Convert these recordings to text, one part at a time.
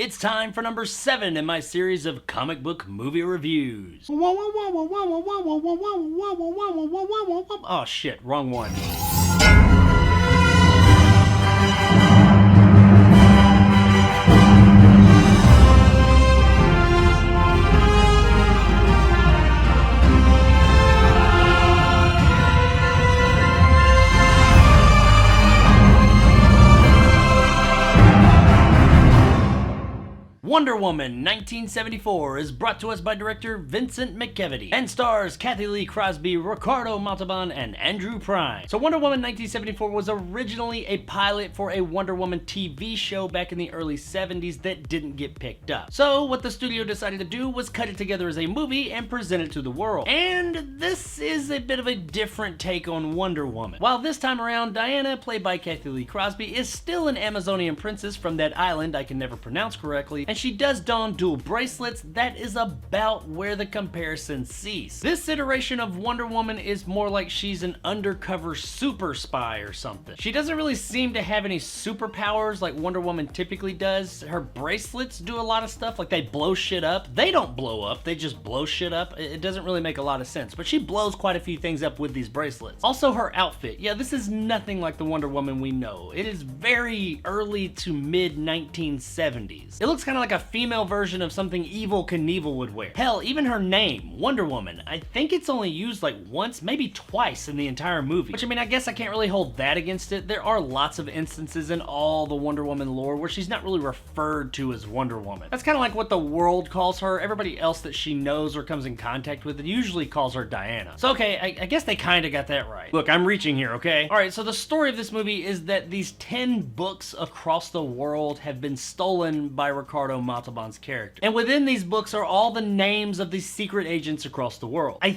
It's time for number 7 in my series of comic book movie reviews. Oh shit, wrong one. Wonder Woman 1974 is brought to us by director Vincent McKevity and stars Kathie Lee Crosby, Ricardo Matamon, and Andrew Prime. So Wonder Woman 1974 was originally a pilot for a Wonder Woman TV show back in the early 70s that didn't get picked up. So what the studio decided to do was cut it together as a movie and present it to the world. And this is a bit of a different take on Wonder Woman. While this time around, Diana, played by Kathie Lee Crosby, is still an Amazonian princess from that island I can never pronounce correctly, and she does don dual bracelets. That is about where the comparisons cease. This iteration of Wonder Woman is more like she's an undercover super spy or something. She doesn't really seem to have any superpowers like Wonder Woman typically does. Her bracelets do a lot of stuff, like they blow shit up. They don't blow up, they just blow shit up. It doesn't really make a lot of sense, but she blows quite a few things up with these bracelets. Also her outfit, yeah, this is nothing like the Wonder Woman we know. It is very early to mid 1970s. It looks kind of like a female version of something Evel Knievel would wear. Hell, even her name, Wonder Woman, I think it's only used like once, maybe twice in the entire movie. Which, I mean, I guess I can't really hold that against it. There are lots of instances in all the Wonder Woman lore where she's not really referred to as Wonder Woman. That's kind of like what the world calls her. Everybody else that she knows or comes in contact with, it usually calls her Diana. So okay, I guess they kind of got that right. Look, I'm reaching here, okay? Alright, so the story of this movie is that these 10 books across the world have been stolen by Ricardo Matamon's character. And within these books are all the names of these secret agents across the world. I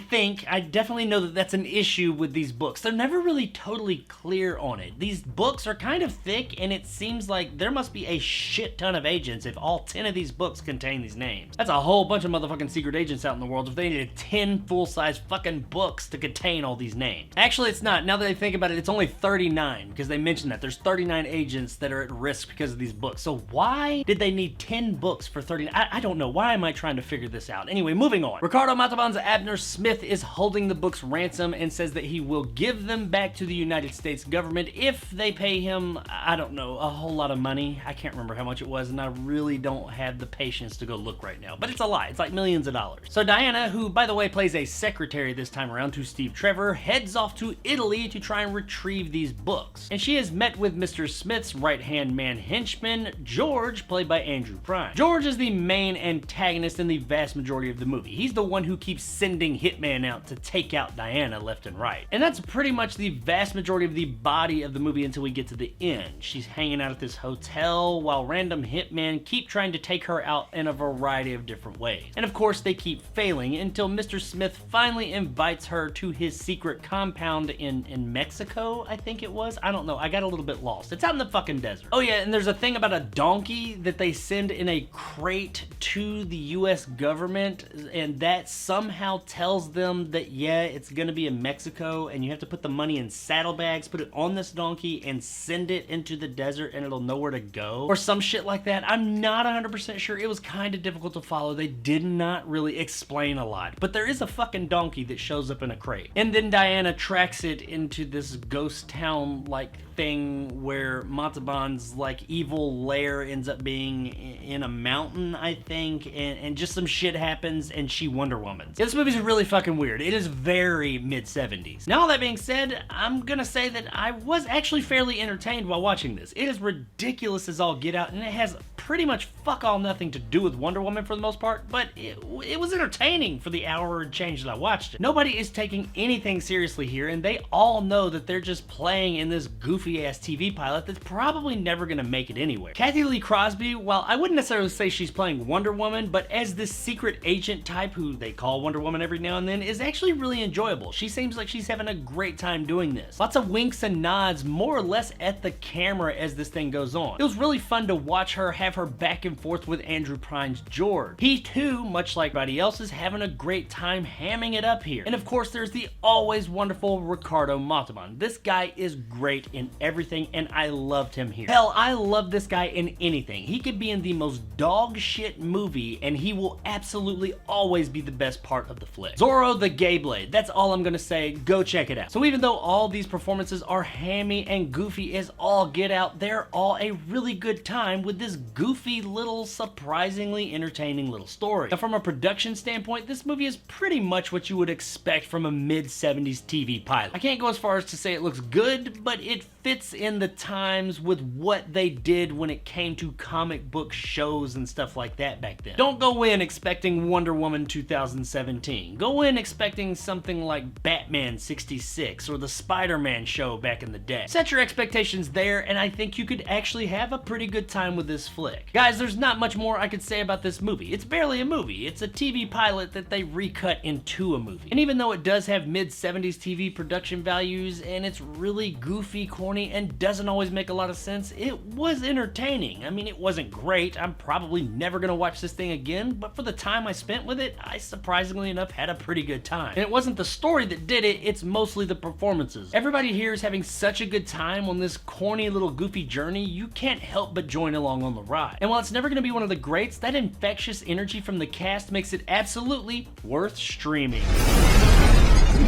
definitely know that that's an issue with these books. They're never really totally clear on it. These books are kind of thick, and it seems like there must be a shit ton of agents if all 10 of these books contain these names. That's a whole bunch of motherfucking secret agents out in the world if they needed 10 full-size fucking books to contain all these names. Actually, it's not. Now that I think about it, it's only 39, because they mentioned that. There's 39 agents that are at risk because of these books. So why did they need 10 books for 39? I don't know. Why am I trying to figure this out? Anyway, moving on. Ricardo Matamon's Abner Smith is holding the books ransom and says that he will give them back to the United States government if they pay him, I don't know, a whole lot of money. I can't remember how much it was, and I really don't have the patience to go look right now. But it's a lie. It's like millions of dollars. So Diana, who by the way plays a secretary this time around to Steve Trevor, heads off to Italy to try and retrieve these books. And she is met with Mr. Smith's right-hand man henchman, George, played by Andrew Prime. George is the main antagonist in the vast majority of the movie. He's the one who keeps sending hitmen out to take out Diana left and right. And that's pretty much the vast majority of the body of the movie until we get to the end. She's hanging out at this hotel while random hitmen keep trying to take her out in a variety of different ways. And of course they keep failing until Mr. Smith finally invites her to his secret compound in Mexico, I think it was. I don't know. I got a little bit lost. It's out in the fucking desert. Oh yeah, and there's a thing about a donkey that they send in a crate to the US government, and that somehow tells them that yeah, it's gonna be in Mexico, and you have to put the money in saddlebags, put it on this donkey, and send it into the desert, and it'll know where to go, or some shit like that. I'm not 100% sure. It was kind of difficult to follow. They did not really explain a lot, but there is a fucking donkey that shows up in a crate. And then Diana tracks it into this ghost town like thing where Matamon's like evil lair ends up being in a mountain, I think, and just some shit happens and she Wonder Womans. Yeah, this movie's really fucking weird. It is very mid-70s. Now all that being said, I'm gonna say that I was actually fairly entertained while watching this. It is ridiculous as all get out, and it has pretty much fuck all nothing to do with Wonder Woman for the most part, but it was entertaining for the hour and change that I watched it. Nobody is taking anything seriously here, and they all know that they're just playing in this goofy ass TV pilot that's probably never gonna make it anywhere. Kathie Lee Crosby, while I wouldn't necessarily say she's playing Wonder Woman, but as this secret agent type who they call Wonder Woman every now and then, is actually really enjoyable. She seems like she's having a great time doing this. Lots of winks and nods more or less at the camera as this thing goes on. It was really fun to watch her have have her back and forth with Andrew Prine's George. He too, much like everybody else, is having a great time hamming it up here. And of course, there's the always wonderful Ricardo Matamon. This guy is great in everything, and I loved him here. Hell, I love this guy in anything. He could be in the most dog shit movie, and he will absolutely always be the best part of the flick. Zorro the Gay Blade. That's all I'm gonna say. Go check it out. So even though all these performances are hammy and goofy as all get out, they're all a really good time with this goofy little, surprisingly entertaining little story. Now, from a production standpoint, this movie is pretty much what you would expect from a mid-70s TV pilot. I can't go as far as to say it looks good, but it fits in the times with what they did when it came to comic book shows and stuff like that back then. Don't go in expecting Wonder Woman 2017. Go in expecting something like Batman 66 or the Spider-Man show back in the day. Set your expectations there, and I think you could actually have a pretty good time with this flick. Guys, there's not much more I could say about this movie. It's barely a movie. It's a TV pilot that they recut into a movie. And even though it does have mid-70s TV production values and it's really goofy, corny, and doesn't always make a lot of sense, it was entertaining. I mean, it wasn't great. I'm probably never gonna watch this thing again, but for the time I spent with it, I surprisingly enough had a pretty good time. And it wasn't the story that did it, it's mostly the performances. Everybody here is having such a good time on this corny little goofy journey, you can't help but join along on the ride. And while it's never gonna be one of the greats, that infectious energy from the cast makes it absolutely worth streaming.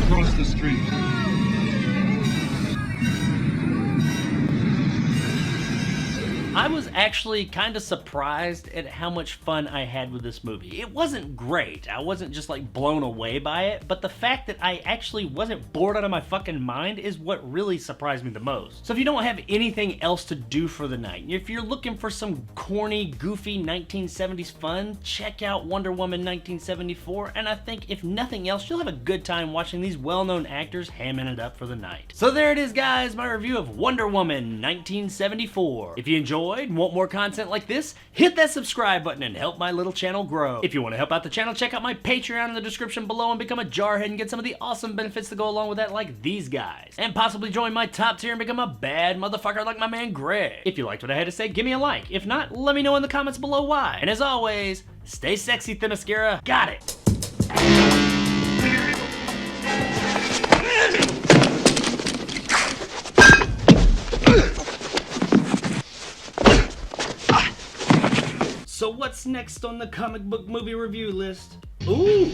Across the street. I was actually kind of surprised at how much fun I had with this movie. It wasn't great. I wasn't just like blown away by it, but the fact that I actually wasn't bored out of my fucking mind is what really surprised me the most. So if you don't have anything else to do for the night, if you're looking for some corny, goofy 1970s fun, check out Wonder Woman 1974, and I think if nothing else, you'll have a good time watching these well-known actors hamming it up for the night. So there it is, guys, my review of Wonder Woman 1974. If you enjoyed and want more content like this, hit that subscribe button and help my little channel grow. If you want to help out the channel, check out my Patreon in the description below and become a jarhead and get some of the awesome benefits that go along with that, like these guys. And possibly join my top tier and become a bad motherfucker like my man Greg. If you liked what I had to say, give me a like. If not, let me know in the comments below why. And as always, stay sexy, Themyscira. Got it! So what's next on the comic book movie review list? Ooh,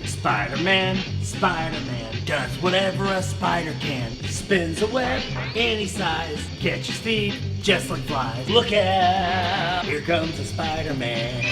Spider-Man. Spider-Man does whatever a spider can. Spins a web any size, catches thief just like flies. Look out, here comes the Spider-Man.